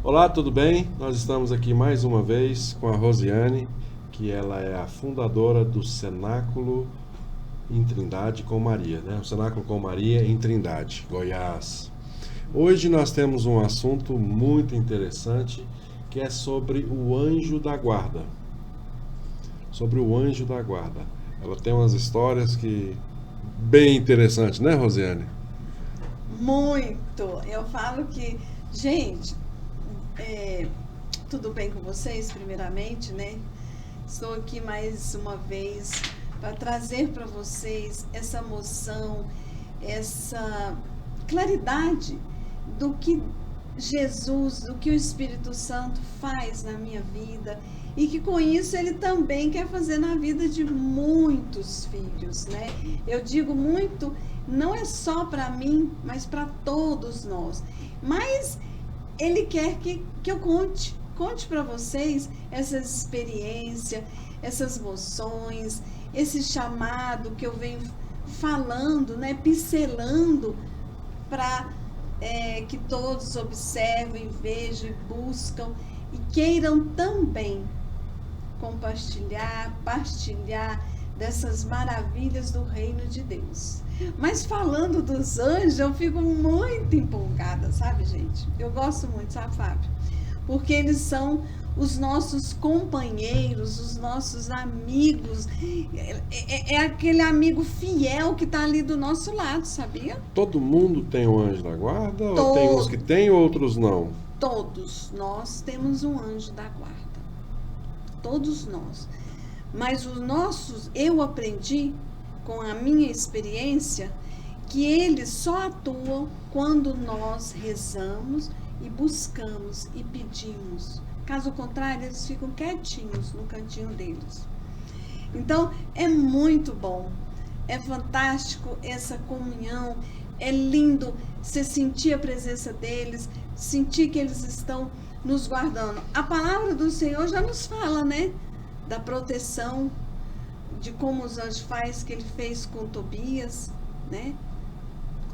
Olá, tudo bem? Nós estamos aqui mais uma vez com a Rosiane, que ela é a fundadora do Cenáculo em Trindade com Maria, né? O Cenáculo com Maria em Trindade, Goiás. Hoje nós temos um assunto muito interessante que é sobre o anjo da guarda. Sobre o anjo da guarda. Ela tem umas histórias que bem interessantes, né, Rosiane? Muito. Eu falo que, gente, é, tudo bem com vocês, primeiramente, né? Estou aqui mais uma vez para trazer para vocês essa moção, essa claridade do que Jesus, do que o Espírito Santo faz na minha vida e que com isso ele também quer fazer na vida de muitos filhos, né? Eu digo muito, não é só para mim, mas para todos nós. Mas ele quer que eu conte para vocês essas experiências, essas moções, esse chamado que eu venho falando, né, pincelando para que todos observem, vejam, buscam e queiram também compartilhar, partilhar dessas maravilhas do reino de Deus. Mas falando dos anjos, eu fico muito empolgada, sabe, gente? Eu gosto muito, sabe, Fábio? Porque eles são os nossos companheiros, os nossos amigos. É aquele amigo fiel que está ali do nosso lado, sabia? Todo mundo tem um anjo da guarda ou tem uns que Todo, tem, outros não? todos nós temos um anjo da guarda. Todos nós. Mas os nossos, eu aprendi com a minha experiência que eles só atuam quando nós rezamos e buscamos e pedimos. Caso contrário, eles ficam quietinhos no cantinho deles. Então, é muito bom, é fantástico essa comunhão, é lindo você sentir a presença deles, sentir que eles estão nos guardando. A palavra do Senhor já nos fala, né? Da proteção, de como os anjos faz, que ele fez com Tobias, né?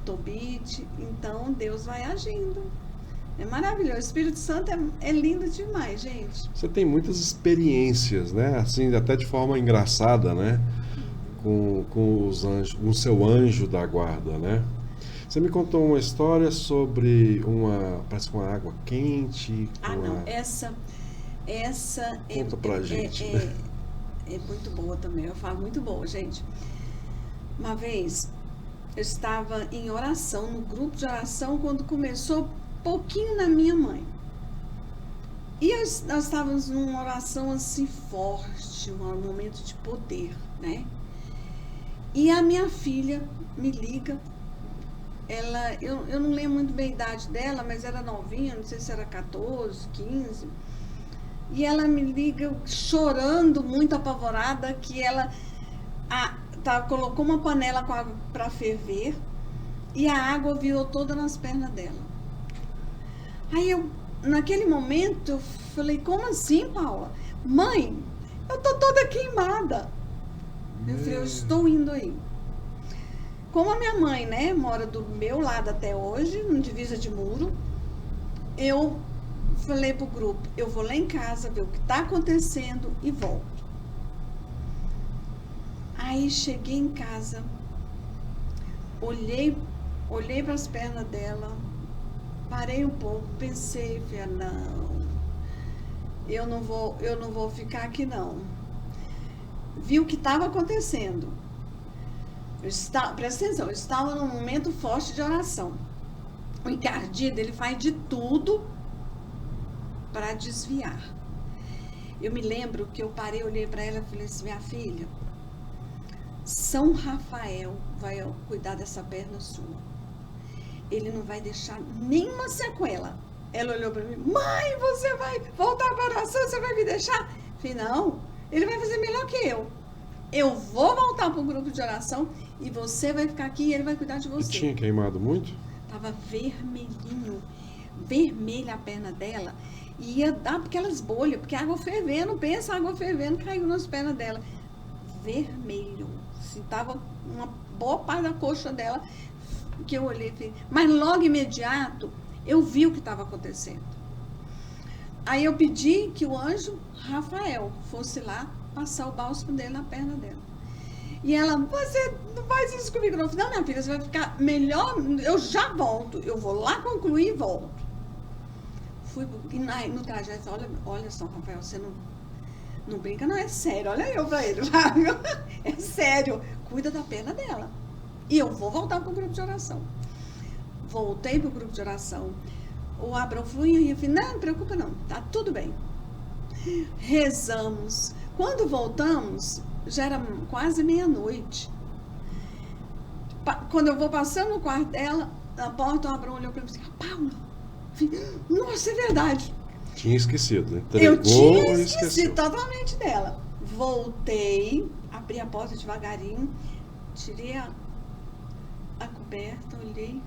Tobite. Então, Deus vai agindo. É maravilhoso. O Espírito Santo é lindo demais, gente. Você tem muitas experiências, né? Assim, até de forma engraçada, né? Com os anjos, com o seu anjo da guarda, né? Você me contou uma história sobre parece que uma água quente, Ah, não. Essa Conta pra gente. é muito boa também. Eu falo muito boa, gente. Uma vez eu estava em oração, no grupo de oração, quando começou pouquinho na minha mãe. E nós estávamos numa oração assim forte, um momento de poder, né? E a minha filha me liga. Eu não lembro muito bem a idade dela, mas era novinha, não sei se era 14, 15. E ela me liga chorando, muito apavorada, que ela colocou uma panela com água para ferver e a água virou toda nas pernas dela. Aí naquele momento, eu falei, como assim, Paula? Mãe, eu tô toda queimada. Eu falei, eu estou indo aí. Como a minha mãe, né, mora do meu lado até hoje, no divisa de muro, eu falei pro grupo, eu vou lá em casa ver o que tá acontecendo e volto. Aí cheguei em casa, olhei para as pernas dela, parei um pouco, pensei, falei, não, eu não vou ficar aqui não. Vi o que estava acontecendo. Presta atenção, eu estava num momento forte de oração. O encardido, ele faz de tudo para desviar. Eu me lembro que eu parei, olhei para ela e falei assim, minha filha, São Rafael vai cuidar dessa perna sua. Ele não vai deixar nenhuma sequela. Ela olhou para mim, mãe, você vai voltar para a oração, você vai me deixar? Eu falei, não, ele vai fazer melhor que eu. Eu vou voltar para o grupo de oração e você vai ficar aqui e ele vai cuidar de E você. tinha queimado muito? Tava vermelhinho, vermelha a perna dela. E ia dar aquelas bolhas, porque a água fervendo, pensa, a água fervendo caiu nas pernas dela. Vermelho. Assim, tava uma boa parte da coxa dela que eu olhei. Mas logo imediato, eu vi o que estava acontecendo. Aí eu pedi que o anjo Rafael fosse lá passar o bálsamo dele na perna dela. E ela, você não faz isso comigo não. Eu falei, não, minha filha, você vai ficar melhor, eu já volto. Eu vou lá concluir e volto. Fui no trajeto, olha São Rafael, você não brinca, não, é sério. Olha eu pra ele, Fábio. É sério, cuida da perna dela. E eu vou voltar pro grupo de oração. Voltei pro grupo de oração. O Abraão falou, e eu falei, não preocupa não, tá tudo bem. Rezamos. Quando voltamos, já era quase meia-noite. Quando eu vou passando no quarto dela, na porta, o Abraão olhou pra mim e disse, Paula, nossa, é verdade. Tinha esquecido, né? Entregou, eu tinha e esquecido esqueceu. totalmente dela. Voltei, abri a porta devagarinho, tirei a coberta, olhei,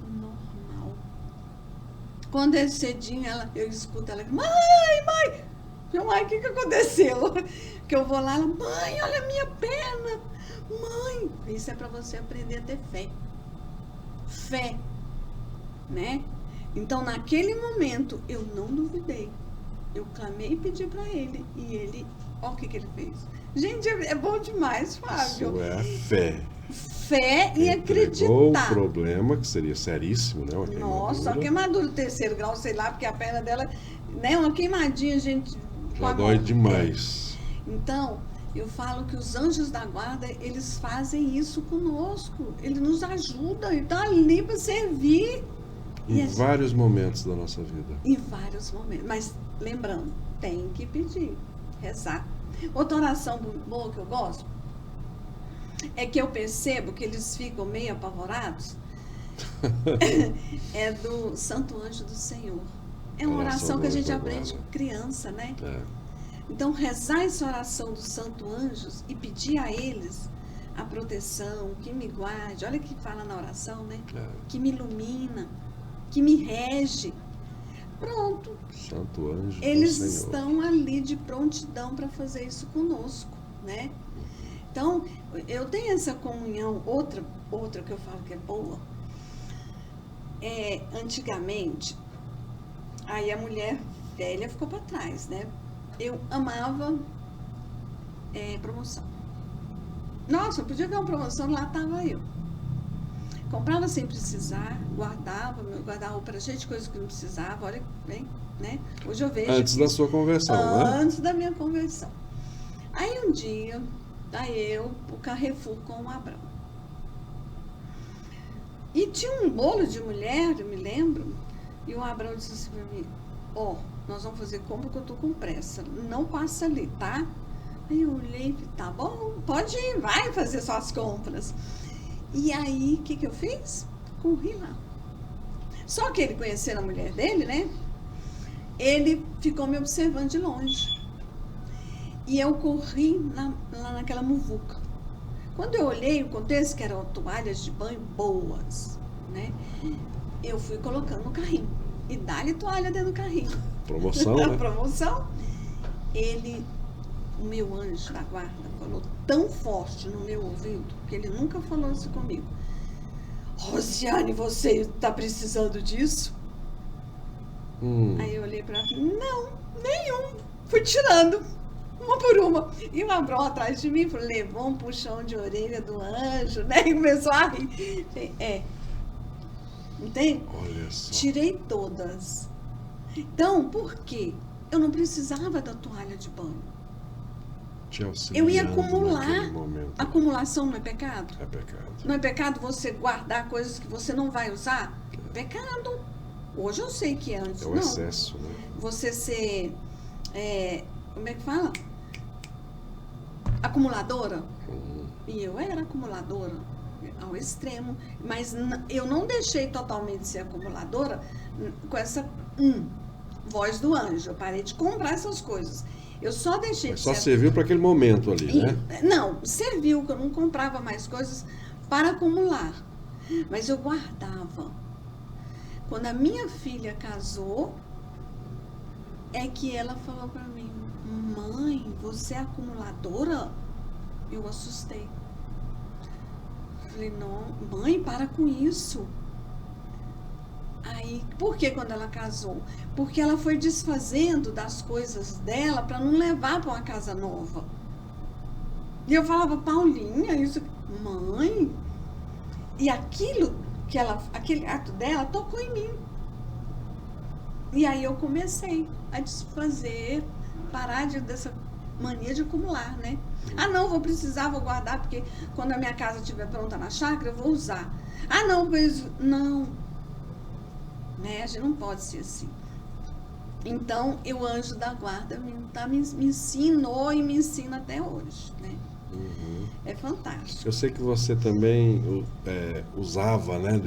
normal. Quando é cedinho, eu escuto ela, mãe! Mãe, o que aconteceu? Que eu vou lá, ela, mãe, olha a minha perna. Mãe, isso é para você aprender a ter fé. Fé, né? Então, naquele momento, eu não duvidei. Eu clamei e pedi para ele. E ele, olha o que ele fez. Gente, é bom demais, Fábio. Isso é a fé. Fé e acreditar. O problema, que seria seríssimo, né? Uma queimadura. Nossa, uma queimadura do 3º grau, sei lá, porque a perna dela, né? Uma queimadinha, gente. Já dói demais. Então, eu falo que os anjos da guarda, eles fazem isso conosco. Ele nos ajuda, ele está ali para servir. Em vários momentos da nossa vida. Em vários momentos. Mas, lembrando, tem que pedir, rezar. Outra oração boa que eu gosto é que eu percebo que eles ficam meio apavorados. É do Santo Anjo do Senhor. É uma oração que a gente aprende com criança, né? É. Então, rezar essa oração dos Santo Anjos e pedir a eles a proteção, que me guarde. Olha que fala na oração, né? É. Que me ilumina, que me rege. Pronto. Santo Anjo Eles do Senhor. estão ali de prontidão para fazer isso conosco, né? Então, eu tenho essa comunhão, outra que eu falo que é boa. Antigamente, aí a mulher velha ficou para trás, né? Eu amava promoção. Nossa, eu podia ver uma promoção, lá estava eu. Comprava sem precisar, guardava, meu guarda-roupa era cheio de coisas que não precisava, olha bem, né? Hoje eu vejo. Antes da sua conversão, né? Antes da minha conversão. Aí um dia, o Carrefour com o Abraão. E tinha um bolo de mulher, eu me lembro, e o Abraão disse assim pra mim, nós vamos fazer compra porque eu tô com pressa, não passa ali, tá? Aí eu olhei e falei, tá bom, pode ir, vai fazer suas compras. E aí, o que eu fiz? Corri lá. Só que ele conhecendo a mulher dele, né? Ele ficou me observando de longe. E eu corri lá naquela muvuca. Quando eu olhei o contexto, que eram toalhas de banho boas, né? Eu fui colocando no carrinho. E dá-lhe toalha dentro do carrinho. Promoção, né? Promoção. O meu anjo da guarda falou tão forte no meu ouvido, que ele nunca falou isso comigo. Rosiane, você está precisando disso? Aí eu olhei para ela e falei, não, nenhum. Fui tirando, uma por uma. E o Abraão atrás de mim, levou um puxão de orelha do anjo, né? E começou a rir. Falei, entende? Olha só. Tirei todas. Então, por quê? Eu não precisava da toalha de banho. Eu ia acumular. Acumulação não é pecado? É pecado. Não é pecado você guardar coisas que você não vai usar? Pecado. Hoje eu sei que antes é o excesso, né? Você ser, como é que fala? Acumuladora. E eu era acumuladora ao extremo, mas eu não deixei totalmente ser acumuladora com essa voz do anjo. Eu parei de comprar essas coisas. Eu só deixei. Mas só serviu para aquele momento ali, né? Não, serviu, que eu não comprava mais coisas para acumular. Mas eu guardava. Quando a minha filha casou, é que ela falou para mim, mãe, você é acumuladora? Eu assustei. Falei, não, mãe, para com isso. Aí, por que quando ela casou? Porque ela foi desfazendo das coisas dela para não levar para uma casa nova. E eu falava, Paulinha, isso, mãe. E aquilo que ela, aquele ato dela tocou em mim. E aí eu comecei a desfazer, parar dessa mania de acumular, né? Ah, não, vou precisar, vou guardar, porque quando a minha casa estiver pronta na chácara, eu vou usar. Ah, não, pois não. Né? A gente não pode ser assim. Então, o anjo da guarda me ensinou e me ensina até hoje, né? Uhum. É fantástico. Eu sei que você também usava, né,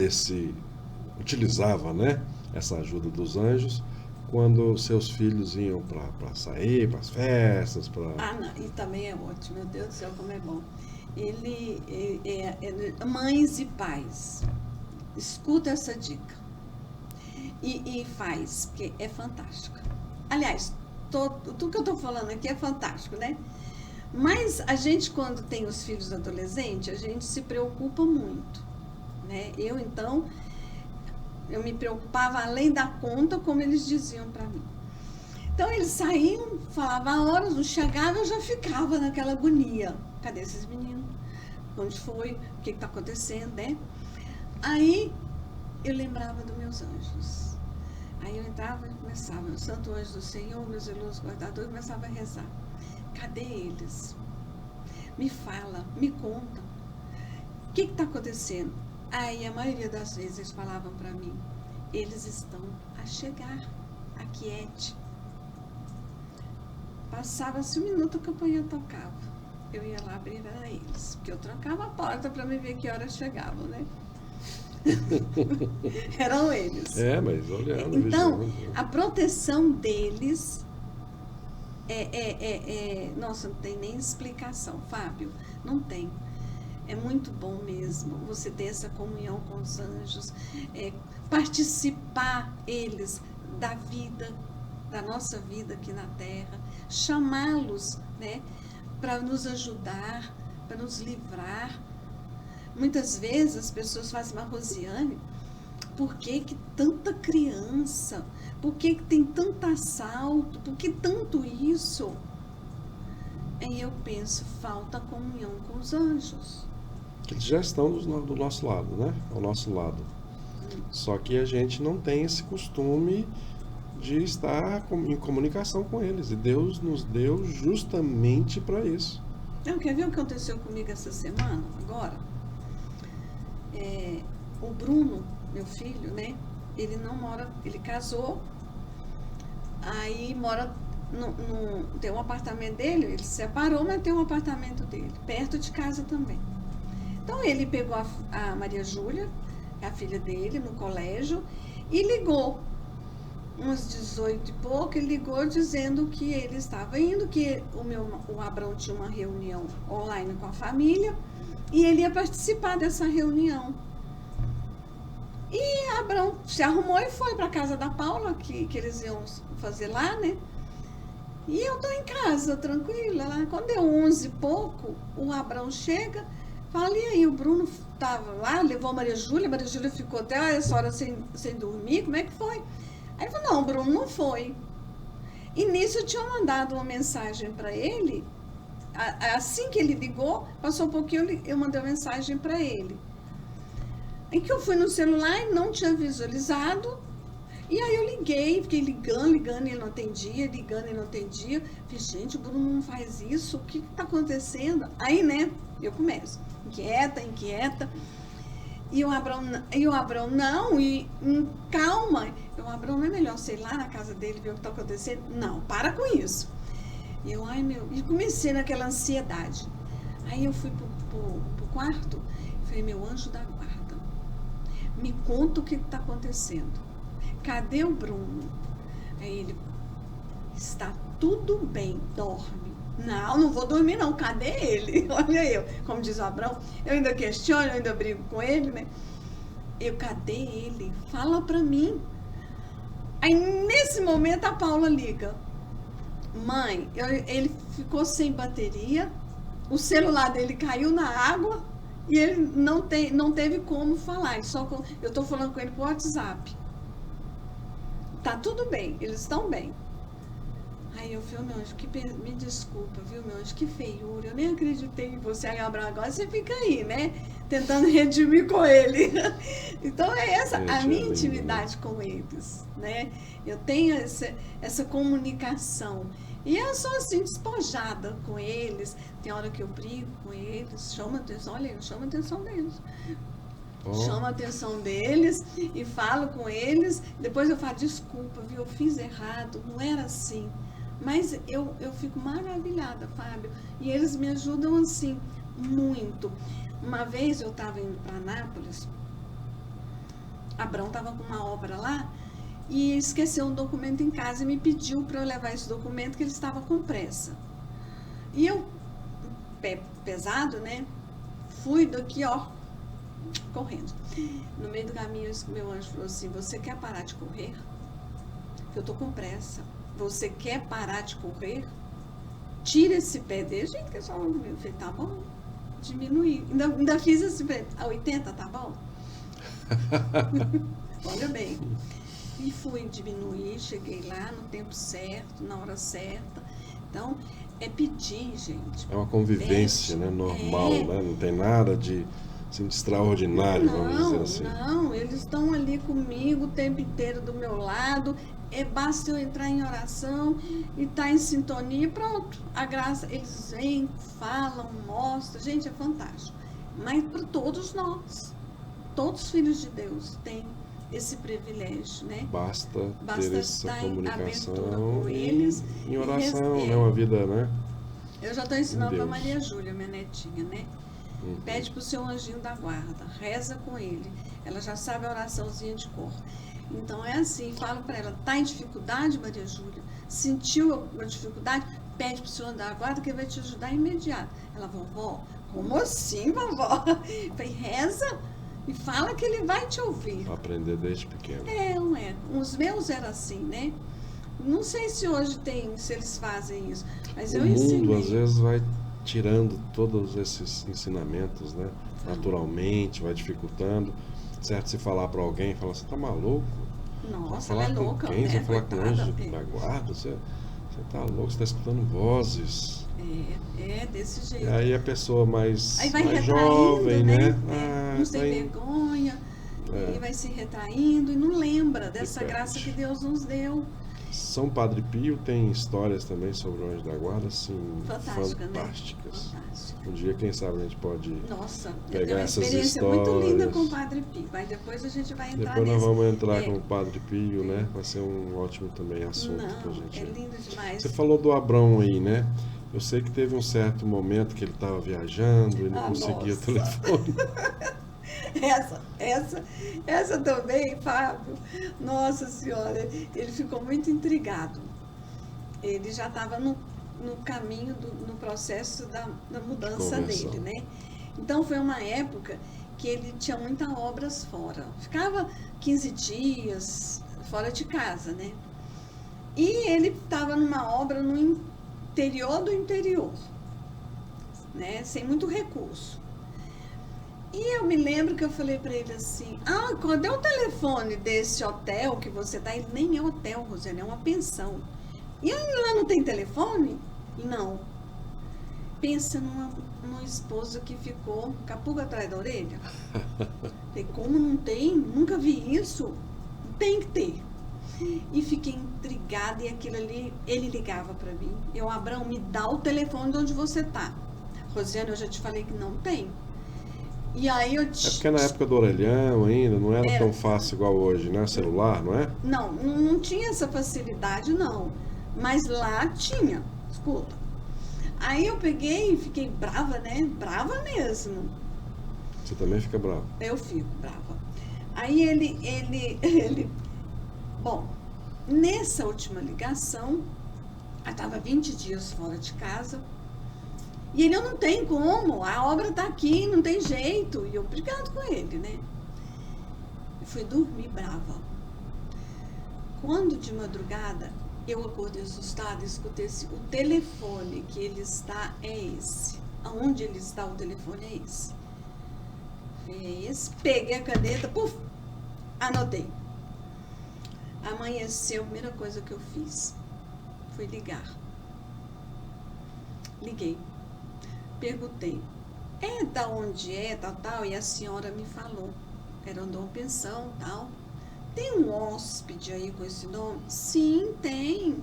utilizava, né, essa ajuda dos anjos quando seus filhos iam para sair, para as festas, para... Ah, não, e também é ótimo, meu Deus do céu, como é bom. Mães e pais, escuta essa dica e faz, porque é fantástico. Aliás, tudo que eu estou falando aqui é fantástico, né? Mas a gente, quando tem os filhos adolescentes, a gente se preocupa muito, né? Então, eu me preocupava além da conta, como eles diziam para mim. Então, eles saíam, falavam horas, não chegava, eu já ficava naquela agonia. Cadê esses meninos? Onde foi? O que está acontecendo, né? Aí, eu lembrava dos meus anjos. Aí eu entrava e começava, Santo Anjo do Senhor, meu zeloso guardador, e começava a rezar. Cadê eles? Me fala, me conta. O que está acontecendo? Aí a maioria das vezes eles falavam para mim, eles estão a chegar, aquiete. Passava-se 1 minuto, a campainha tocava. Eu ia lá abrir para eles, porque eu trancava a porta para me ver que horas chegavam, né? Eram eles. Mas olhando, então, vigiando. a proteção deles nossa, não tem nem explicação, Fábio, não tem. É muito bom mesmo você ter essa comunhão com os anjos, participar eles da vida, da nossa vida aqui na Terra, chamá-los, né, para nos ajudar, para nos livrar. Muitas vezes as pessoas fazem, mas Rosiane, por que tanta criança? Por que tem tanto assalto? Por que tanto isso? Aí eu penso, falta comunhão com os anjos. Eles já estão do nosso lado, né? Ao nosso lado. Só que a gente não tem esse costume de estar em comunicação com eles. E Deus nos deu justamente para isso. Não, quer ver o que aconteceu comigo essa semana, agora? O Bruno, meu filho, né? Ele não mora, ele casou, aí mora tem um apartamento dele, ele se separou, mas tem um apartamento dele, perto de casa também. Então ele pegou a Maria Júlia, a filha dele, no colégio, e ligou. Uns 18 e pouco, ele ligou dizendo que ele estava indo, que o Abrão tinha uma reunião online com a família, e ele ia participar dessa reunião. E Abrão se arrumou e foi para a casa da Paula, que eles iam fazer lá, né? E eu tô em casa, tranquila. Lá. Quando deu 11 e pouco, o Abrão chega, fala, e aí, o Bruno estava lá, levou a Maria Júlia ficou até essa hora sem dormir, como é que foi? Aí ele falou, não, o Bruno não foi. E nisso eu tinha mandado uma mensagem para ele, assim que ele ligou, passou um pouquinho, eu mandei uma mensagem para ele. Em que eu fui no celular e não tinha visualizado, e aí eu liguei, fiquei ligando, ele não atendia, ligando, ele não atendia. Falei, gente, o Bruno não faz isso, o que está acontecendo? Aí, né, eu começo, inquieta. E o Abrão não, calma. O Abrão, não é melhor sei lá na casa dele ver o que está acontecendo? Não, para com isso. E eu, e comecei naquela ansiedade. Aí eu fui pro quarto, falei, meu anjo da guarda, me conta o que está acontecendo. Cadê o Bruno? Aí ele, está tudo bem, dorme. Não vou dormir não, cadê ele? Olha eu, como diz o Abrão, eu ainda questiono, eu ainda brigo com ele, né? Cadê ele? Fala pra mim. Aí nesse momento a Paula liga. Mãe, ele ficou sem bateria, o celular dele caiu na água e ele não teve como falar. Eu tô falando com ele por WhatsApp. tá tudo bem, eles estão bem. Aí eu falei, meu anjo, me desculpa, viu, meu anjo, que feiura, eu nem acreditei em você. Aí Abraão, agora você fica aí, né, tentando redimir com ele. Então é essa a minha intimidade com eles, né? Eu tenho essa comunicação. E eu sou assim, despojada com eles. Tem hora que eu brigo com eles, chamo a atenção, olha, eu chamo a atenção deles. Chamo a atenção deles e falo com eles. Depois eu falo, desculpa, viu, eu fiz errado, não era assim. Mas eu fico maravilhada, Fábio. E eles me ajudam assim, muito. Uma vez eu estava indo para Anápolis, Abrão estava com uma obra lá e esqueceu um documento em casa e me pediu para eu levar esse documento, que ele estava com pressa. E eu, pé pesado, né, fui daqui, ó, correndo. No meio do caminho, meu anjo falou assim, você quer parar de correr? Eu tô com pressa. Você quer parar de correr? Tira esse pé dele. Gente, que é só um. Eu falei, tá bom. Diminuir. Ainda fiz esse pé. A 80, tá bom? Olha bem. E fui diminuir, cheguei lá no tempo certo, na hora certa. Então, é pedir, gente. É uma convivência, né, normal, né? Não tem nada de extraordinário, vamos dizer assim. Não, eles estão ali comigo o tempo inteiro do meu lado. Basta eu entrar em oração e estar em sintonia e pronto. A graça, eles vêm, falam, mostram. Gente, é fantástico. Mas para todos nós, todos os filhos de Deus têm esse privilégio, né? Basta ter essa comunicação com eles em oração, né? Uma vida, né? Eu já estou ensinando para Maria Júlia, minha netinha, né? Uhum. Pede para o seu anjinho da guarda, reza com ele. Ela já sabe a oraçãozinha de cor. Então é assim, falo para ela, tá em dificuldade, Maria Júlia? Sentiu uma dificuldade? Pede para o senhor da guarda que ele vai te ajudar imediato. Ela, vovó, como assim, vovó? Eu falei, reza e fala que ele vai te ouvir. Aprender desde pequeno. Não é. Os meus eram assim, né? Não sei se hoje tem, se eles fazem isso, mas eu ensinei. O mundo às vezes vai tirando todos esses ensinamentos, né? Naturalmente, vai dificultando. Certo, se falar para alguém, fala, você tá maluco? Nossa, ela é louca, quem? né? Você vai falar com o anjo Coitada. da guarda? Você tá louco, você tá escutando vozes. Desse jeito. E aí a pessoa mais retraindo, jovem, né? Não tem vergonha, e vai se retraindo e não lembra dessa graça que Deus nos deu. São Padre Pio tem histórias também sobre o anjo da guarda, assim, fantásticas. Né? Fantástica. Um dia, quem sabe, a gente pode pegar essas uma experiência histórias. muito linda com o Padre Pio, mas depois a gente vai entrar Depois nós vamos entrar com o Padre Pio, né? Vai ser um ótimo também assunto pra gente. É lindo demais. Você falou do Abrão aí, né? Eu sei que teve um certo momento que ele estava viajando e não conseguia o telefone. Essa também, Fábio, nossa senhora, ele ficou muito intrigado. Ele já estava no caminho, no processo da mudança dele, né? Então foi uma época que ele tinha muitas obras fora. Ficava 15 dias fora de casa, né? E ele estava numa obra no interior do interior, né? Sem muito recurso. E eu me lembro que eu falei para ele assim, cadê o telefone desse hotel que você tá? Ele nem é hotel, Rosiane, é uma pensão. E lá não tem telefone? Não. Pensa numa esposa que ficou com a pulga atrás da orelha. Falei, como não tem? Nunca vi isso. Tem que ter. E fiquei intrigada e aquilo ali, ele ligava para mim. Abrão, me dá o telefone de onde você tá. Rosiane, eu já te falei que não tem. E aí É porque na época do orelhão ainda não era tão fácil igual hoje, né? Celular, não é? Não tinha essa facilidade, não. Mas lá tinha. Escuta. Aí eu peguei e fiquei brava, né? Brava mesmo. Você também fica bravo? Eu fico brava. Aí ele... Bom, nessa última ligação, eu estava 20 dias fora de casa. E ele, não tem como, a obra está aqui, não tem jeito. E eu brigando com ele, né? Eu fui dormir brava. Quando de madrugada, eu acordei assustada e escutei o telefone que ele está é esse. Aonde ele está, o telefone é esse. É esse. Peguei a caneta, puf, anotei. Amanheceu, a primeira coisa que eu fiz foi ligar. Liguei. Perguntei. Da onde é, tal, e a senhora me falou. Era uma pensão, tal. Tem um hóspede aí com esse nome? Sim, tem.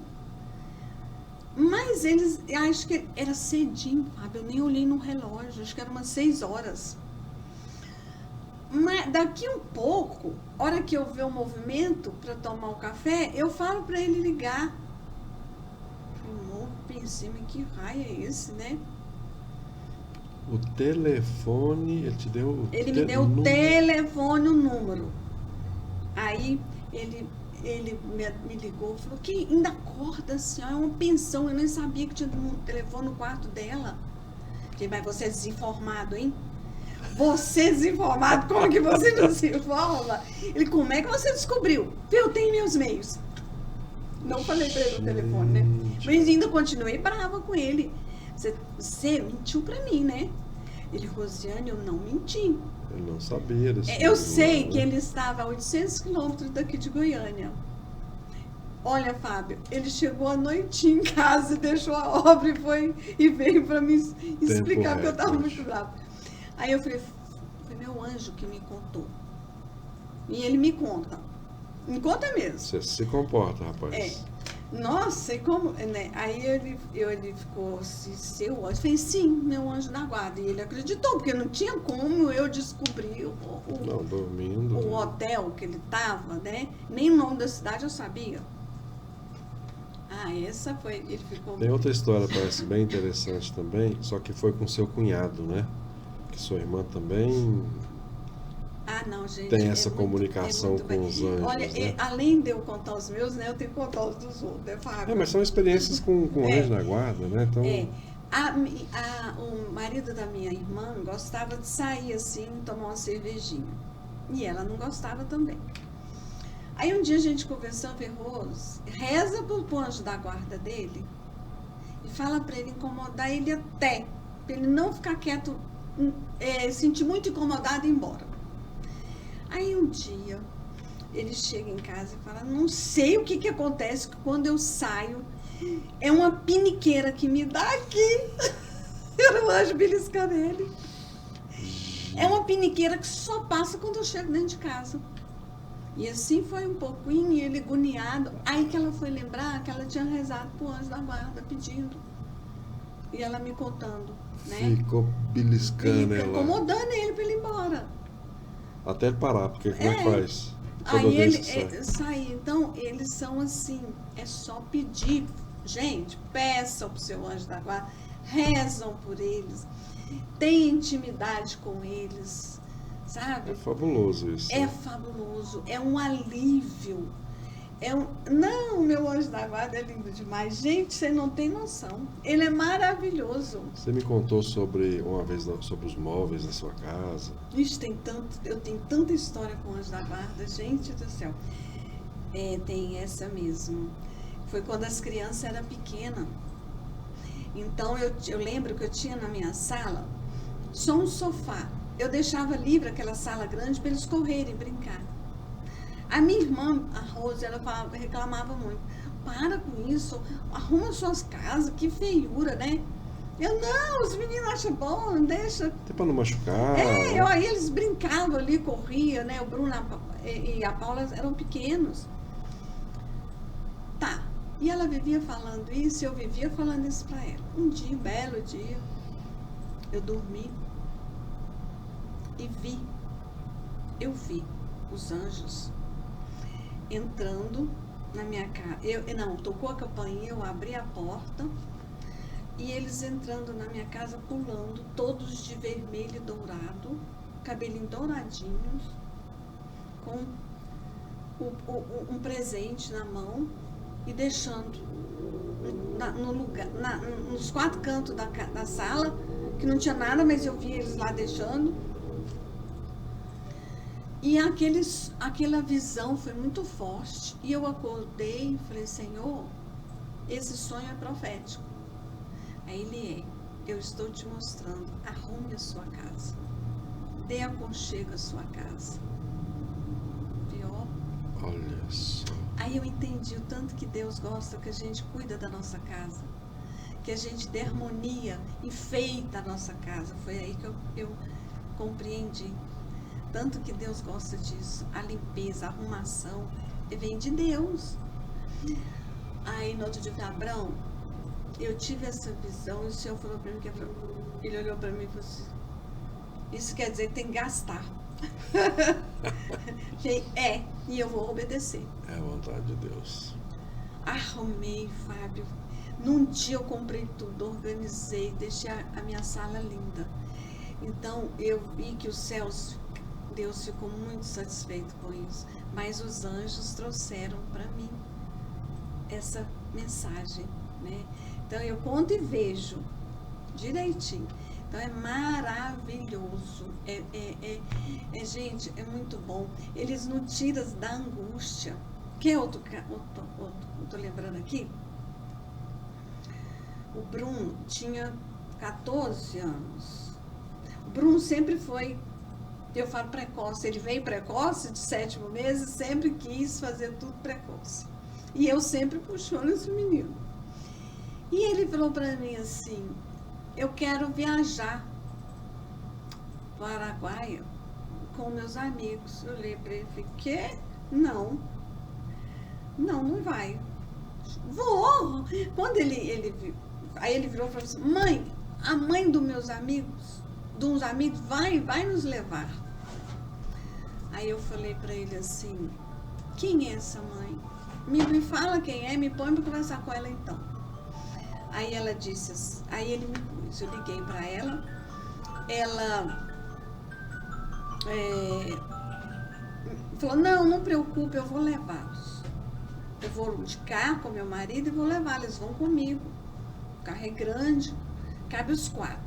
Mas eles, acho que era cedinho, Fábio, eu nem olhei no relógio, acho que era umas 6 horas. Mas daqui um pouco, hora que eu ver o movimento para tomar o café, eu falo para ele ligar. Eu pensei, mas que raio é esse, né? O telefone, ele te deu... Ele me deu o telefone, o número. Aí ele me ligou, falou que ainda acorda, senhora, é uma pensão, eu nem sabia que tinha um telefone no quarto dela. Falei, mas você é desinformado, hein? Você é desinformado, como que você não se informa? Ele, como é que você descobriu? Eu tenho meus meios. Não falei pra ele no telefone, né? Mas ainda continuei brava com ele. Você mentiu pra mim, né? Ele, Rosiane, eu não menti. Eu não sabia desse Eu sei que ele estava a 800 quilômetros daqui de Goiânia. Olha, Fábio, ele chegou à noitinha em casa, deixou a obra e veio para me explicar, porque eu estava muito brava. Aí eu falei, foi meu anjo que me contou. E ele me conta. Me conta mesmo. Você se comporta, rapaz. Nossa, e como, né? Aí ele ficou assim, seu anjo? Eu falei, sim, meu anjo da guarda. E ele acreditou, porque não tinha como eu descobrir o hotel que ele estava, né? Nem o nome da cidade eu sabia. Essa foi, ele ficou... Tem outra história, parece bem interessante também, só que foi com seu cunhado, né? Que sua irmã também... não, gente. Tem essa comunicação com os anjos. Olha, né? Além de eu contar os meus, né? Eu tenho que contar os dos outros, né, Fábio? Mas são experiências com anjo na guarda, né? Então... O marido da minha irmã gostava de sair assim, tomar uma cervejinha. E ela não gostava também. Aí um dia a gente conversou, Rose, reza pro anjo da guarda dele e fala para ele incomodar ele até, para ele não ficar quieto, sentir muito incomodado e ir embora. Aí um dia ele chega em casa e fala, não sei o que acontece, que quando eu saio é uma piniqueira que me dá aqui. Era o anjo beliscando ele. É uma piniqueira que só passa quando eu chego dentro de casa. E assim foi um pouquinho, ele agoniado. Aí que ela foi lembrar que ela tinha rezado pro anjo da guarda, pedindo. E ela me contando, né? Ficou beliscando ela. Incomodando ele pra ele ir embora. Até ele parar, porque como é que faz? Aí ele sai. Então, eles são assim, é só pedir. Gente, peçam pro seu anjo da guarda, rezam por eles, tenham intimidade com eles, sabe? É fabuloso isso. É fabuloso, é um alívio. Não, meu anjo da guarda é lindo demais. Gente, você não tem noção. Ele é maravilhoso. Você me contou uma vez sobre os móveis da sua casa. Ixi, eu tenho tanta história com o anjo da guarda, gente do céu. Tem essa mesmo. Foi quando as crianças eram pequenas. Então, eu lembro que eu tinha na minha sala só um sofá. Eu deixava livre aquela sala grande para eles correrem, brincar. A minha irmã, a Rose, ela reclamava muito. Para com isso, arruma suas casas, que feiura, né? Eu, não, os meninos acham bom, não deixa. Até para não machucar. Aí eles brincavam ali, corriam, né? O Bruno e a Paula eram pequenos. Tá. E ela vivia falando isso, e eu vivia falando isso pra ela. Um dia, belo dia, eu dormi e eu vi os anjos entrando na minha casa. Tocou a campainha, eu abri a porta e eles entrando na minha casa, pulando, todos de vermelho e dourado, cabelinho douradinhos, com um presente na mão e deixando no lugar, nos 4 cantos da sala, que não tinha nada, mas eu vi eles lá deixando. E aquela visão foi muito forte. E eu acordei e falei, Senhor, esse sonho é profético. Aí ele eu estou te mostrando, arrume a sua casa. Dê aconchego à sua casa. Pior. Olha só. Aí eu entendi o tanto que Deus gosta que a gente cuida da nossa casa, que a gente dê harmonia, enfeita a nossa casa. Foi aí que eu compreendi. Tanto que Deus gosta disso. A limpeza, a arrumação, vem de Deus. Aí no outro dia eu falei, Abraão, eu tive essa visão e o Senhor falou para mim, ele olhou para mim e falou assim, isso quer dizer que tem que gastar. Falei, e eu vou obedecer. É a vontade de Deus. Arrumei, Fábio. Num dia eu comprei tudo, organizei, deixei a minha sala linda. Então eu vi que os céus, Deus ficou muito satisfeito com isso. Mas os anjos trouxeram para mim essa mensagem, né? Então eu conto e vejo direitinho. Então é maravilhoso. Gente, é muito bom. Eles nos tiram da angústia. Que é outro, tô lembrando aqui? O Bruno tinha 14 anos. O Bruno sempre foi, eu falo precoce, ele veio precoce, de 7º mês, e sempre quis fazer tudo precoce. E eu sempre puxando esse menino. E ele falou para mim assim, eu quero viajar para o Araguaia com meus amigos. Eu olhei para ele e falei, quê? Não, não vai. Vou! Quando aí ele virou e falou assim, mãe, a mãe dos meus amigos, vai nos levar. Aí eu falei para ele assim, quem é essa mãe? Me fala quem é, me põe para conversar com ela então. Aí ela disse assim, aí ele me pôs, eu liguei para ela, falou, não preocupe, eu vou levá-los. Eu vou de carro com meu marido e vou levá-los, eles vão comigo. O carro é grande, cabe os 4.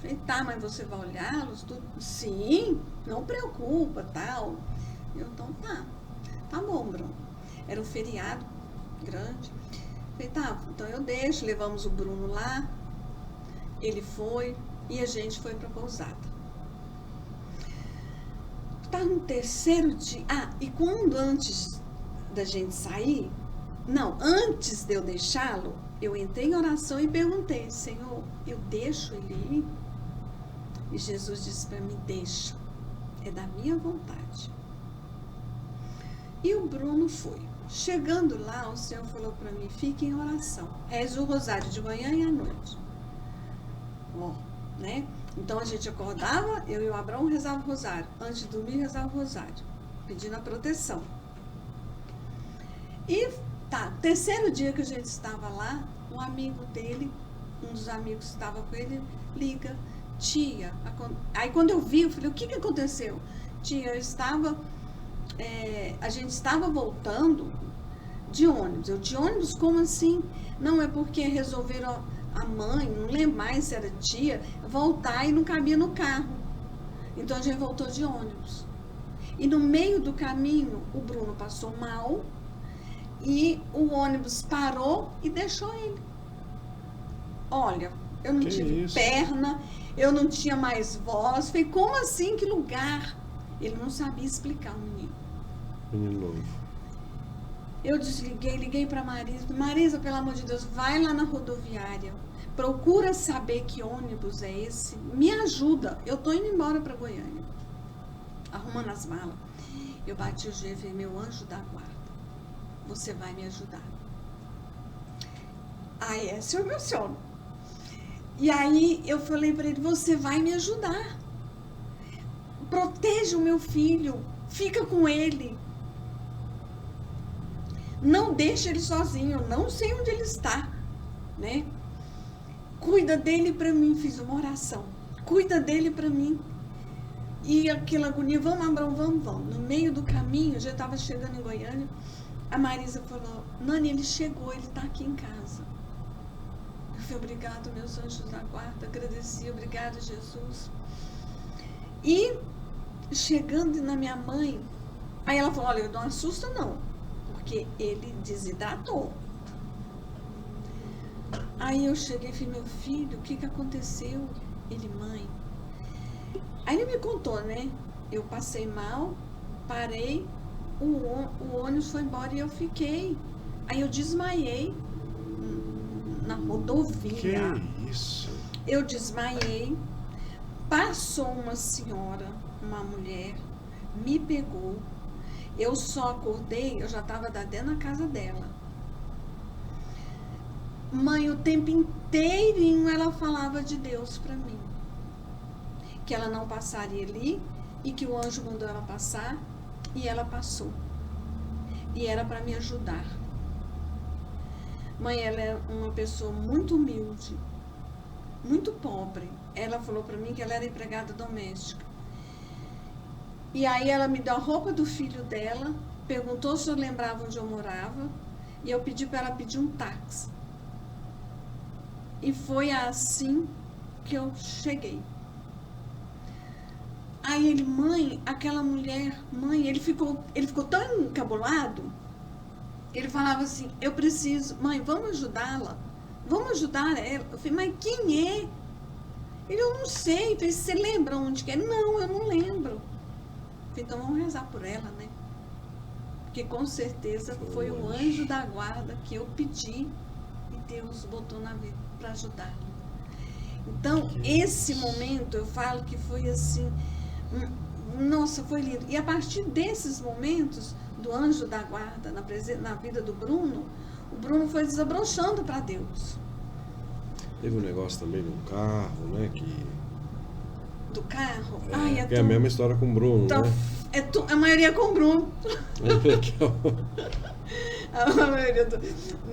Falei, tá, mas você vai olhá-los? Tudo? Sim, não preocupa, tal. Eu, então tá bom, Bruno. Era um feriado grande. Falei, tá, então eu deixo, levamos o Bruno lá, ele foi e a gente foi pra pousada. Tá no 3º dia, e quando antes da gente sair, antes de eu deixá-lo, eu entrei em oração e perguntei, Senhor, eu deixo ele ir? E Jesus disse para mim, deixa, é da minha vontade. E o Bruno foi. Chegando lá, o Senhor falou para mim, fique em oração, reze o rosário de manhã e à noite. Né? Então a gente acordava, eu e o Abraão rezava o rosário, antes de dormir rezava o rosário, pedindo a proteção. E 3º dia que a gente estava lá, um amigo dele, um dos amigos que estava com ele, liga, tia, aí quando eu vi, eu falei, o que aconteceu? Tia, a gente estava voltando de ônibus. Eu, de ônibus, como assim? Não, é porque resolveram a mãe, não lembro mais se era tia, voltar e não cabia no carro. Então a gente voltou de ônibus. E no meio do caminho, o Bruno passou mal e o ônibus parou e deixou ele. Olha, eu não tive perna, eu não tinha mais voz. Falei, como assim? Que lugar? Ele não sabia explicar, o menino. Menino novo. Eu desliguei, liguei para Marisa. Marisa, pelo amor de Deus, vai lá na rodoviária. Procura saber que ônibus é esse. Me ajuda. Eu tô indo embora para Goiânia. Arrumando as malas. Eu bati o joelho e falei, meu anjo da guarda, você vai me ajudar. Aí esse é o meu sono. E aí eu falei para ele, você vai me ajudar. Proteja o meu filho. Fica com ele. Não deixa ele sozinho. Eu não sei onde ele está, né? Cuida dele para mim. Fiz uma oração. Cuida dele para mim. E aquela agonia, vamos, Abraão, vamos. No meio do caminho, eu já estava chegando em Goiânia, a Marisa falou, Nani, ele chegou, ele está aqui em casa. Eu falei, obrigado, meus anjos da guarda, agradeci, obrigado, Jesus. E chegando na minha mãe, aí ela falou, olha, não assusta não, porque ele desidratou. Aí eu cheguei e falei, meu filho, o que aconteceu? Ele, mãe. Aí ele me contou, né? Eu passei mal, parei, o ônibus foi embora e eu fiquei. Aí eu desmaiei na rodovia. Que isso? Eu desmaiei. Passou uma senhora, uma mulher, me pegou. Eu só acordei, eu já estava dentro da casa dela. Mãe, o tempo inteirinho ela falava de Deus para mim. Que ela não passaria ali e que o anjo mandou ela passar e ela passou. E era para me ajudar. Mãe, ela é uma pessoa muito humilde, muito pobre. Ela falou para mim que ela era empregada doméstica. E aí ela me deu a roupa do filho dela, perguntou se eu lembrava onde eu morava, e eu pedi para ela pedir um táxi. E foi assim que eu cheguei. Aí ele, mãe, aquela mulher, mãe, ele ficou tão encabulado, ele falava assim, eu preciso, mãe, vamos ajudá-la, vamos ajudar ela. Eu falei, mas quem é? Ele, eu não sei. Eu falei, você lembra onde que é? Não, eu não lembro. Eu falei, então vamos rezar por ela, né? Porque com certeza foi o anjo da guarda que eu pedi e Deus botou na vida para ajudar. Então, esse momento eu falo que foi assim, nossa, foi lindo. E a partir desses momentos do anjo da guarda na vida do Bruno, o Bruno foi desabrochando para Deus. Teve um negócio também no carro, né? Do carro? É a mesma história com o Bruno, né? A maioria é com o Bruno. É legal. A maioria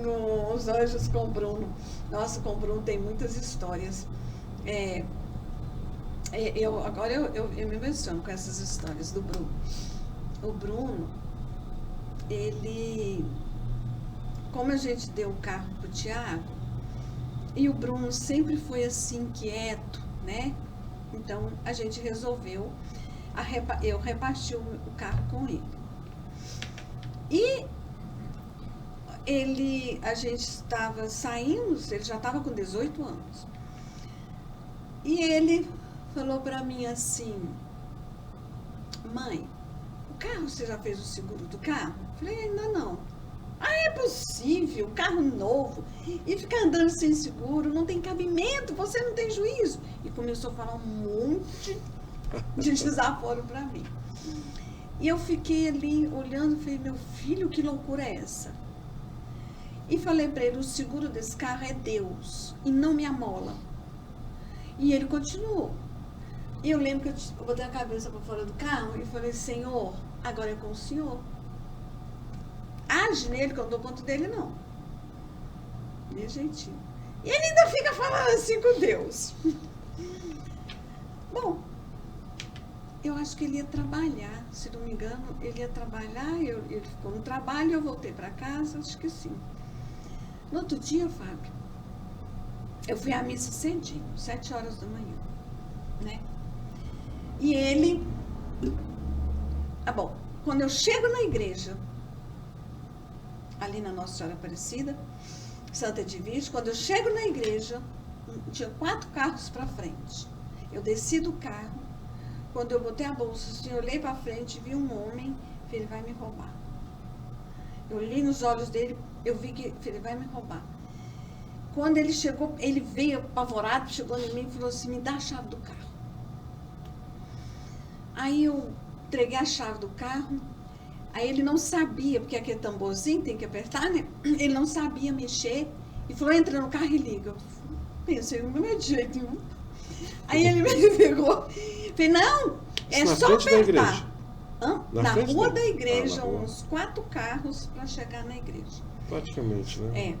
nos anjos com o Bruno. Nossa, com o Bruno tem muitas histórias. Agora eu me emociono com essas histórias do Bruno. O Bruno, ele... Como a gente deu o carro pro Tiago, e o Bruno sempre foi assim, quieto, né? Então, a gente resolveu, eu reparti o carro com ele. E a gente estava saindo, ele já estava com 18 anos. E ele falou para mim assim, mãe, o carro, você já fez o seguro do carro? Eu falei, ainda não. Ah, é possível, carro novo, e ficar andando sem seguro, não tem cabimento, você não tem juízo. E começou a falar um monte de desaforo para mim. E eu fiquei ali olhando e falei, meu filho, que loucura é essa? E falei para ele, o seguro desse carro é Deus, e não me amola. E ele continuou. E eu lembro que eu botei a cabeça para fora do carro e falei, Senhor, agora é com o Senhor. Age nele, que eu não dou conta dele, não. De jeitinho. E ele ainda fica falando assim com Deus. Bom, eu acho que ele ia trabalhar, se não me engano, ele ia trabalhar, ele ficou no trabalho, eu voltei para casa, acho que sim. No outro dia, Fábio, eu fui à missa cedinho, 7 horas da manhã, né? E ele... bom, quando eu chego na igreja, ali na Nossa Senhora Aparecida, Santa Edvige, quando eu chego na igreja, tinha 4 carros para frente. Eu desci do carro, quando eu botei a bolsa, assim, eu olhei para frente, vi um homem, ele vai me roubar. Eu olhei nos olhos dele, eu vi que ele vai me roubar. Quando ele chegou, ele veio apavorado, chegou em mim e falou assim, me dá a chave do carro. Aí eu entreguei a chave do carro. Aí ele não sabia, porque aquele tamborzinho tem que apertar, né? Ele não sabia mexer. E falou, entra no carro e liga. Eu pensei, não é de jeito nenhum. Aí ele me pegou. Falei, não, é só apertar. Na rua da igreja, uns 4 carros para chegar na igreja. Praticamente, né?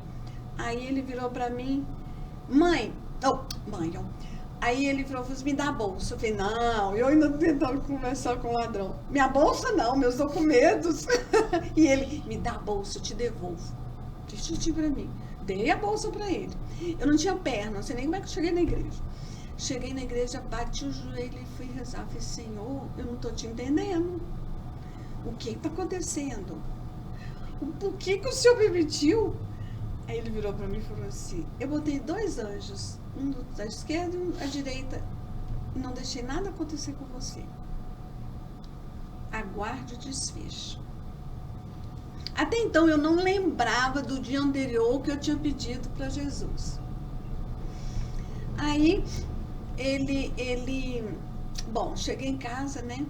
Aí ele virou para mim, mãe, Aí ele falou, me dá a bolsa. Eu falei, não, eu ainda tentando conversar com o ladrão. Minha bolsa não, meus documentos. E ele, me dá a bolsa, eu te devolvo. Deixa pra mim. Dei a bolsa pra ele. Eu não tinha perna, não sei nem como é que eu cheguei na igreja. Cheguei na igreja, bati o joelho e fui rezar. Falei, Senhor, eu não tô te entendendo. O que tá acontecendo? Por que o Senhor permitiu? Aí ele virou pra mim e falou assim, eu botei 2 anjos, um da esquerda e um da direita, e não deixei nada acontecer com você. Aguarde o desfecho. Até então eu não lembrava do dia anterior que eu tinha pedido para Jesus. Aí bom, cheguei em casa, né?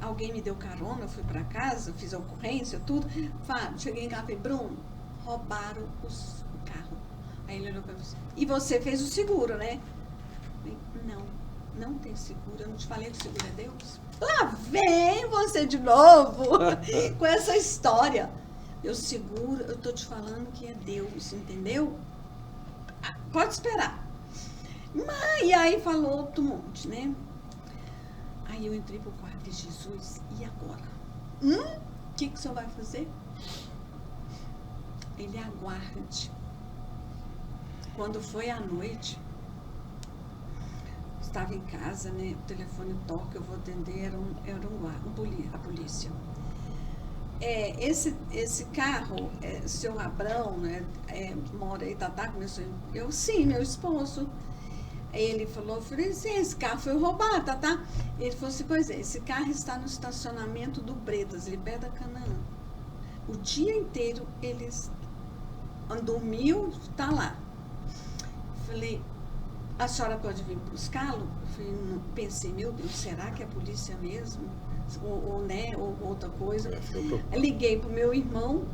Alguém me deu carona, eu fui para casa, fiz a ocorrência, tudo. Fábio, cheguei em casa e falei, Bruno, roubaram o carro. Aí ele olhou para mim e disse, e você fez o seguro, né? Eu falei, não tem seguro, eu não te falei que o seguro é Deus? Lá vem você de novo com essa história. Eu seguro, eu tô te falando que é Deus, entendeu? Pode esperar. Mas, e aí falou outro monte, né? Aí eu entrei pro quarto de Jesus, e agora? O que o senhor vai fazer? Ele aguarde. Quando foi à noite, estava em casa, né? O telefone toca, eu vou atender, a polícia. Esse carro, seu Abrão, né? Mora aí, Tatá, começou. Sim, meu esposo. Aí ele falou, eu falei, sim, esse carro foi roubado, tá? Ele falou assim, pois é, esse carro está no estacionamento do Bretas, ali perto da Canaã. O dia inteiro eles dormiu, tá lá. Falei, a senhora pode vir buscá-lo? Pensei, meu Deus, será que é a polícia mesmo? Ou outra coisa. Liguei pro meu irmão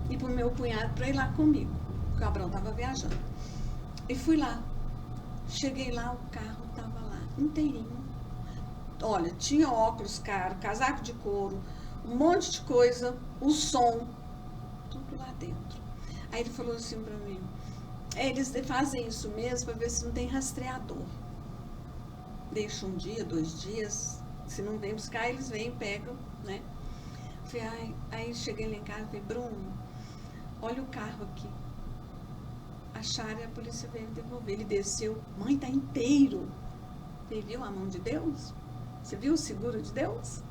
e pro meu cunhado para ir lá comigo. O Abrão estava viajando. E fui lá. Cheguei lá, o carro estava lá, inteirinho. Olha, tinha óculos caro, casaco de couro, um monte de coisa, o som, tudo lá dentro. Aí ele falou assim para mim, eles fazem isso mesmo para ver se não tem rastreador. Deixa um dia, 2 dias, se não vem buscar, eles vêm, pegam, né? Aí cheguei lá em casa e falei, Bruno, olha o carro aqui. Acharam e a polícia veio devolver. Ele desceu, mãe, tá inteiro. Você viu a mão de Deus? Você viu o seguro de Deus?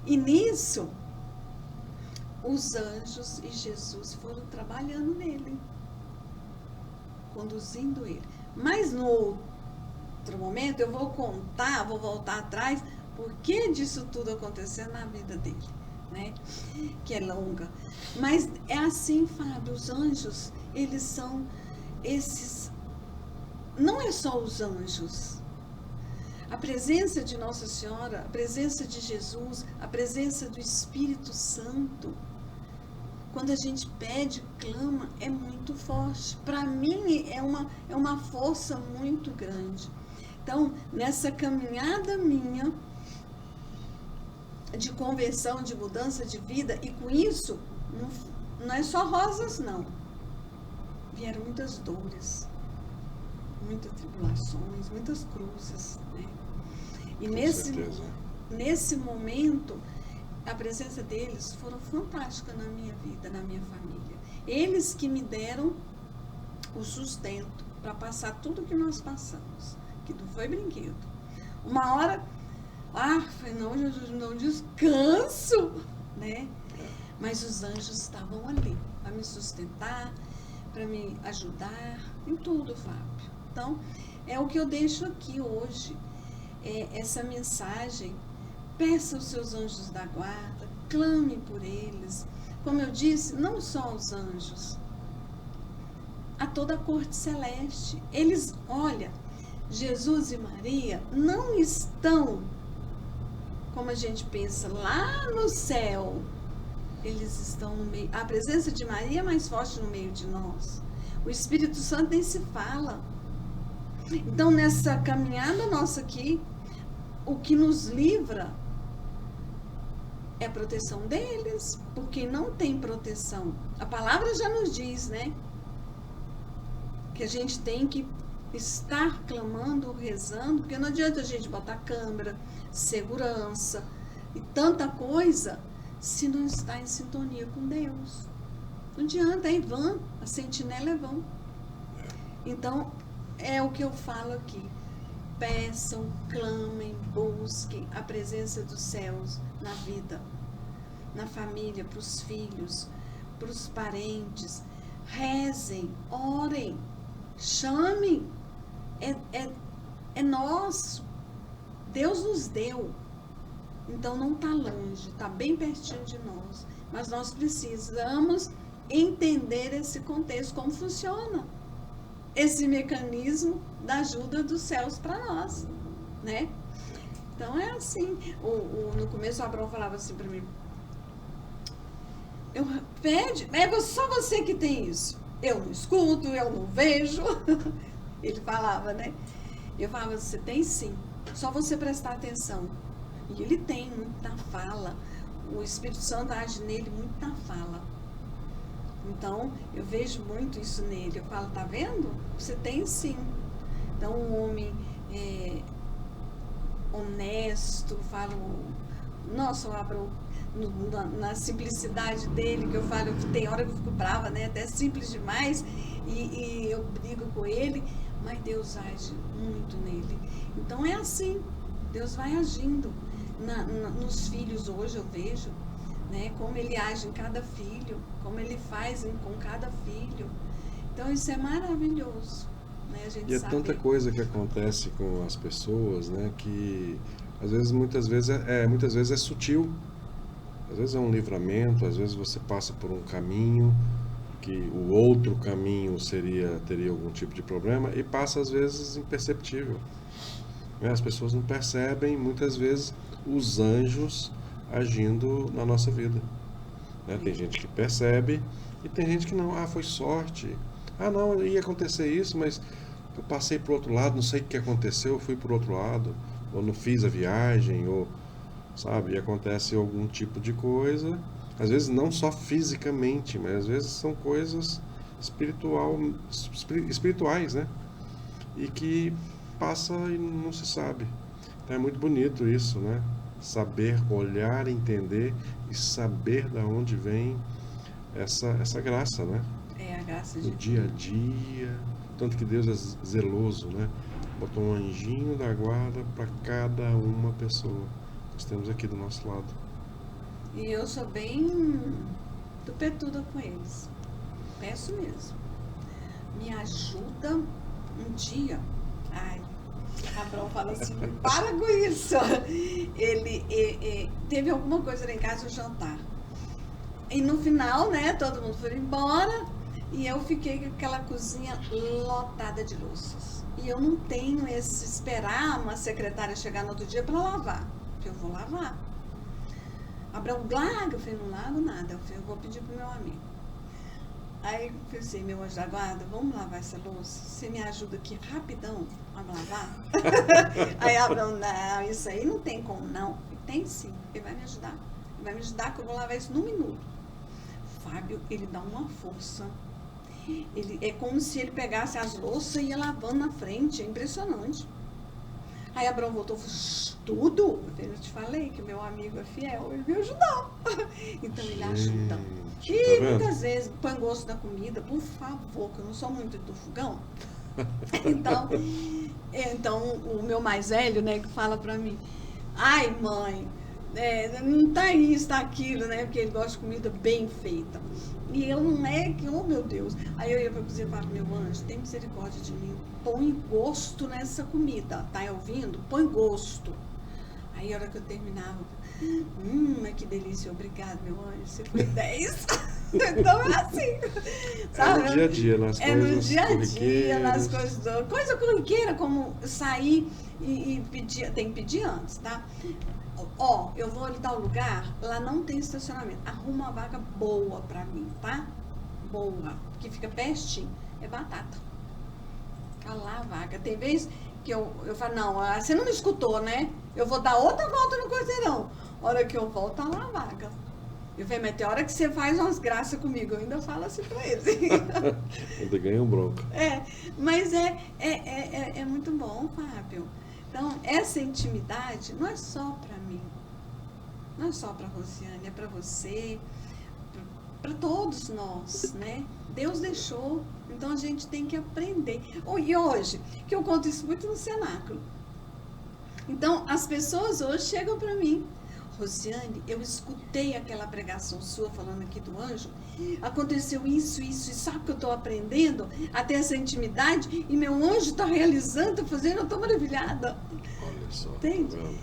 E nisso, os anjos e Jesus foram trabalhando nele, conduzindo ele. Mas no outro momento eu vou contar, vou voltar atrás, por que disso tudo acontecendo na vida dele, né? Que é longa. Mas é assim, Fábio, os anjos, eles são esses, não é só os anjos, a presença de Nossa Senhora, a presença de Jesus, a presença do Espírito Santo, quando a gente pede, clama, é muito forte. Para mim é uma força muito grande. Então, nessa caminhada minha de conversão, de mudança de vida, e com isso, não é só rosas, não. Vieram muitas dores, muitas tribulações, muitas cruzes, né? E nesse momento, a presença deles foram fantástica na minha vida, na minha família. Eles que me deram o sustento para passar tudo que nós passamos, que não foi brinquedo. Uma hora, não, Jesus, não descanso, né? Mas os anjos estavam ali para me sustentar, para me ajudar em tudo, Fábio. Então, é o que eu deixo aqui hoje, essa mensagem. Peça os seus anjos da guarda, clame por eles. Como eu disse, não só os anjos, a toda a corte celeste. Eles, olha, Jesus e Maria não estão, como a gente pensa, lá no céu. Eles estão no meio. A presença de Maria é mais forte no meio de nós. O Espírito Santo nem se fala. Então, nessa caminhada nossa aqui, o que nos livra é a proteção deles, porque não tem proteção. A palavra já nos diz, né? Que a gente tem que estar clamando, rezando, porque não adianta a gente botar câmera, segurança e tanta coisa se não está em sintonia com Deus. Não adianta, é vã, a sentinela é vã. Então, é o que eu falo aqui. Peçam, clamem, busquem a presença dos céus na vida, na família, para os filhos, para os parentes. Rezem, orem, chamem. É nosso. Deus nos deu. Então não está longe, está bem pertinho de nós. Mas nós precisamos entender esse contexto, como funciona esse mecanismo da ajuda dos céus para nós, né? Então é assim. No começo o Abraão falava assim para mim: pede, é só você que tem isso. Eu não escuto, eu não vejo. Ele falava, né? Eu falava: você tem sim, só você prestar atenção. E ele tem muito na fala. O Espírito Santo age nele muito na fala. Então, eu vejo muito isso nele. Eu falo: tá vendo? Você tem sim. Então, um homem honesto, falo, nossa, eu abro na simplicidade dele, que eu falo que tem hora que eu fico brava, né? Até simples demais, e eu brigo com ele, mas Deus age muito nele. Então é assim, Deus vai agindo. Nos filhos hoje eu vejo, né, como ele age em cada filho, como ele faz com cada filho. Então isso é maravilhoso, né, a gente E é sabe. tanta coisa que acontece com as pessoas, né, que às vezes, muitas vezes é sutil. Às vezes é um livramento, às vezes você passa por um caminho que o outro caminho teria algum tipo de problema e passa às vezes imperceptível. As pessoas não percebem muitas vezes os anjos agindo na nossa vida. Tem gente que percebe e tem gente que não. Ah, foi sorte. Ah, não, ia acontecer isso, mas eu passei para o outro lado, não sei o que aconteceu, eu fui para o outro lado, ou não fiz a viagem, ou, sabe, e acontece algum tipo de coisa, às vezes não só fisicamente, mas às vezes são coisas espirituais, né? E que passa e não se sabe. Então é muito bonito isso, né? Saber olhar, entender e saber da onde vem essa graça, né? É a graça de No dia a dia, tanto que Deus é zeloso, né? Botou um anjinho da guarda para cada uma pessoa. Nós temos aqui do nosso lado. E eu sou bem tupetuda com eles. Peço mesmo. Me ajuda um dia. Ai, Abraão fala assim: para com isso. Ele teve alguma coisa lá em casa, o jantar. E no final, né, todo mundo foi embora e eu fiquei com aquela cozinha lotada de louças. E eu não tenho esse esperar uma secretária chegar no outro dia para lavar. Eu vou lavar. Abraão, larga. Eu falei: não largo nada. Eu falei: eu vou pedir pro meu amigo. Aí eu pensei: meu anjo da guarda, vamos lavar essa louça? Você me ajuda aqui rapidão a lavar? Aí Abraão: não, isso aí não tem como não. Tem sim, ele vai me ajudar. Ele vai me ajudar que eu vou lavar isso num minuto. Fábio, ele dá uma força. É como se ele pegasse as louças e ia lavando na frente. É impressionante. Aí Abraão voltou e falou: tudo? Eu te falei que meu amigo é fiel, ele me ajudou. Então ele ajuda. E Tá muitas vezes põe gosto na comida, por favor, que eu não sou muito do fogão. Então o meu mais velho, né, que fala pra mim: ai, mãe, não tá isso, tá aquilo, né? Porque ele gosta de comida bem feita. E eu não é que, oh meu Deus. Aí eu ia pra cozinha e falava: meu anjo, tem misericórdia de mim. Põe gosto nessa comida, tá ouvindo? Põe gosto. Aí a hora que eu terminava: mas que delícia, obrigado, meu anjo, você foi 10. Então é assim, sabe? É no dia a dia, nas coisas no dia a dia, nas corriqueiras. coisas. Coisa corriqueira, como sair e pedir, tem que pedir antes, tá? Ó, eu vou ali tal lugar, lá não tem estacionamento. Arruma uma vaga boa pra mim, tá? Boa, que fica pertinho. É batata. Fica lá a vaga. Tem vez que eu falo: não, você não me escutou, né? Eu vou dar outra volta no quarteirão. A hora que eu volto, tá lá a vaga. Eu falei: mas tem hora que você faz umas graças comigo. Eu ainda falo assim pra ele. Ainda ganha um bronco. Mas é muito bom, Fábio. Então, essa intimidade não é só para mim, não é só para a Rosiane, é para você, para todos nós, né? Deus deixou, então a gente tem que aprender. E hoje, que eu conto isso muito no cenáculo. Então, as pessoas hoje chegam para mim: Rosiane, eu escutei aquela pregação sua falando aqui do anjo, aconteceu isso, e sabe que eu estou aprendendo a ter essa intimidade e meu anjo está realizando, está fazendo, eu estou maravilhada. Olha só. Entende? Tá vendo?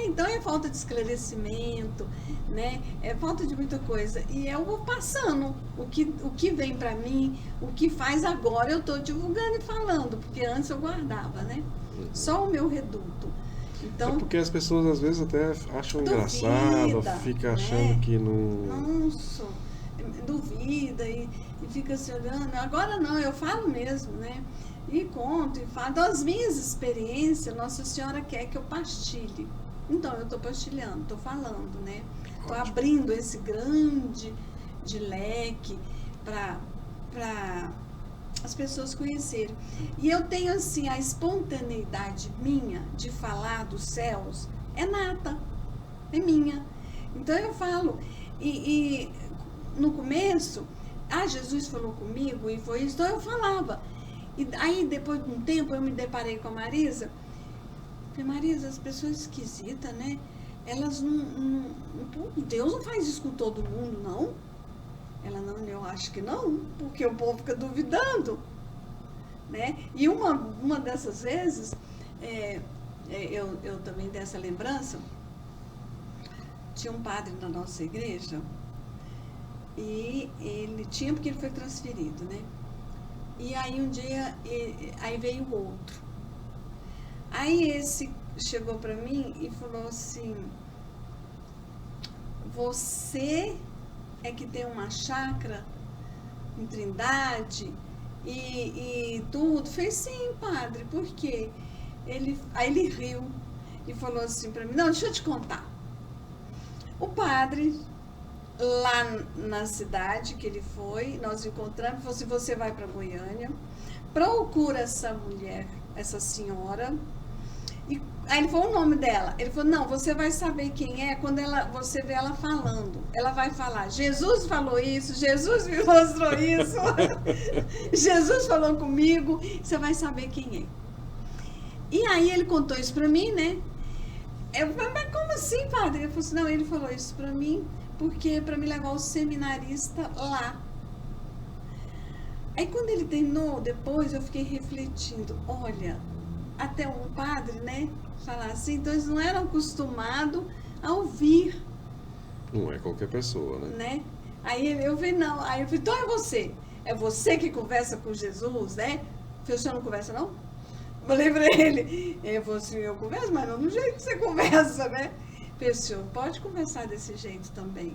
Então é falta de esclarecimento, né? É falta de muita coisa. E eu vou passando o que vem pra mim, o que faz agora eu tô divulgando e falando, porque antes eu guardava, né? Só o meu reduto. Então, porque as pessoas às vezes até acham duvida, engraçado, fica achando né? que não... Nossa, duvida e fica se olhando. Agora não, eu falo mesmo, né? E conto e falo das minhas experiências. Nossa Senhora quer que eu partilhe. Então eu estou partilhando, estou falando, né? Estou abrindo esse grande de leque para as pessoas conhecerem. E eu tenho assim, a espontaneidade minha de falar dos céus é nata, é minha. Então eu falo. E no começo, Jesus falou comigo e foi isso, então eu falava. E aí, depois de um tempo, eu me deparei com a Marisa. Falei, Marisa, as pessoas esquisitas, né? Elas não... Deus não faz isso com todo mundo, não. Ela, não, eu acho que não, porque o povo fica duvidando, né? E uma dessas vezes, eu também dessa lembrança, tinha um padre na nossa igreja, e ele tinha, porque ele foi transferido, né? E aí um dia, aí veio o outro. Aí esse chegou para mim e falou assim, você é que tem uma chácara em Trindade e tudo? Falei, sim, padre, por quê? Aí ele riu e falou assim para mim, não, deixa eu te contar. O padre, lá na cidade que ele foi, nós encontramos, falou assim, você vai para Goiânia, procura essa mulher, essa senhora, e aí ele falou o nome dela, ele falou, não, você vai saber quem é quando você vê ela falando, ela vai falar, Jesus falou isso, Jesus me mostrou isso, Jesus falou comigo, você vai saber quem é. E aí ele contou isso para mim, né? Eu falei, mas como assim, padre? Ele falou assim, não, ele falou isso para mim, porque para me levar o seminarista lá. Aí quando ele terminou, depois eu fiquei refletindo, olha, até um padre, né, falar assim, então eles não eram acostumados a ouvir. Não é qualquer pessoa, né? Aí eu falei, não, aí eu falei, então é você que conversa com Jesus, né? Eu falei, o senhor não conversa não? Eu falei pra ele, ele falou assim, eu converso, mas não do jeito que você conversa, né? O senhor pode conversar desse jeito também,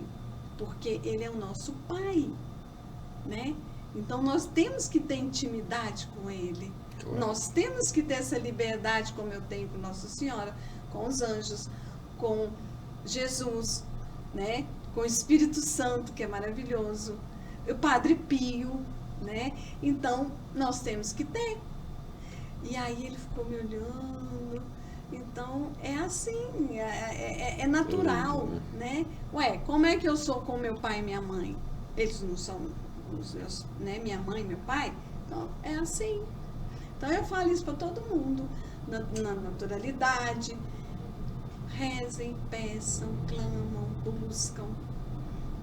porque ele é o nosso pai, né? Então nós temos que ter intimidade com ele, claro. Nós temos que ter essa liberdade como eu tenho com Nossa Senhora, com os anjos, com Jesus, né? Com o Espírito Santo, que é maravilhoso, o Padre Pio, né? Então nós temos que ter. E aí ele ficou me olhando. Então, é assim, é natural, né? Ué, como é que eu sou com meu pai e minha mãe? Eles não são os meus, né? Minha mãe e meu pai? Então, é assim. Então, eu falo isso para todo mundo, na naturalidade. Rezem, peçam, clamam, buscam.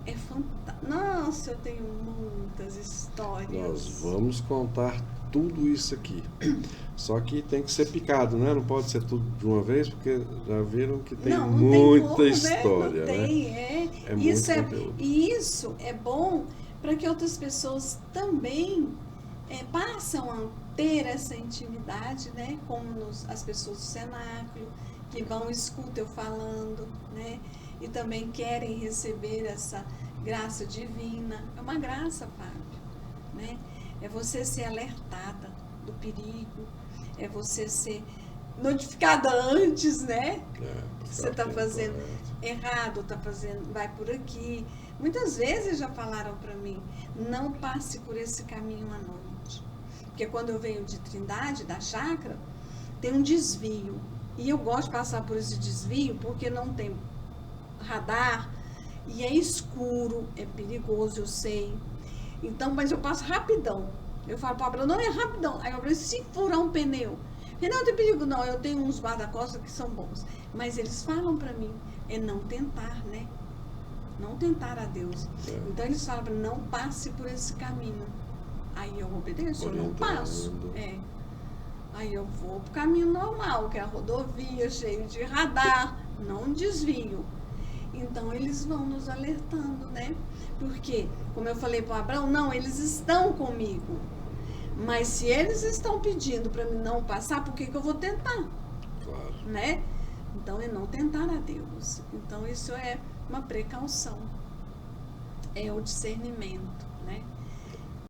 É fantástico. Nossa, eu tenho muitas histórias. Nós vamos contar tudo isso aqui. Só que tem que ser picado, né? Não pode ser tudo de uma vez, porque já viram que tem muita história, né? Não tem, né? É isso muito conteúdo. E isso é bom para que outras pessoas também passam a ter essa intimidade, né? Como as pessoas do cenáculo, que vão escutar eu falando, né? E também querem receber essa graça divina. É uma graça, Fábio, né? É você ser alertada do perigo, é você ser notificada antes, né? Você está fazendo errado, vai por aqui. Muitas vezes já falaram para mim, não passe por esse caminho à noite. Porque quando eu venho de Trindade, da chácara, tem um desvio. E eu gosto de passar por esse desvio porque não tem radar e é escuro, é perigoso, eu sei. Então, mas eu passo rapidão. Eu falo para a Bela, não, é rapidão. Aí eu falo, se furar um pneu. Não tem perigo, não. Eu tenho uns guarda-costas que são bons. Mas eles falam para mim, é não tentar, né? Não tentar a Deus. Então eles falam para mim, não passe por esse caminho. Aí eu obedeço, eu não passo. Aí eu vou pro caminho normal, que é a rodovia, cheio de radar, não desvio. Então eles vão nos alertando, né? Porque, como eu falei para o Abraão, não, eles estão comigo. Mas se eles estão pedindo para mim não passar, por que eu vou tentar? Claro. Né? Então é não tentar a Deus. Então isso é uma precaução. É o discernimento, né?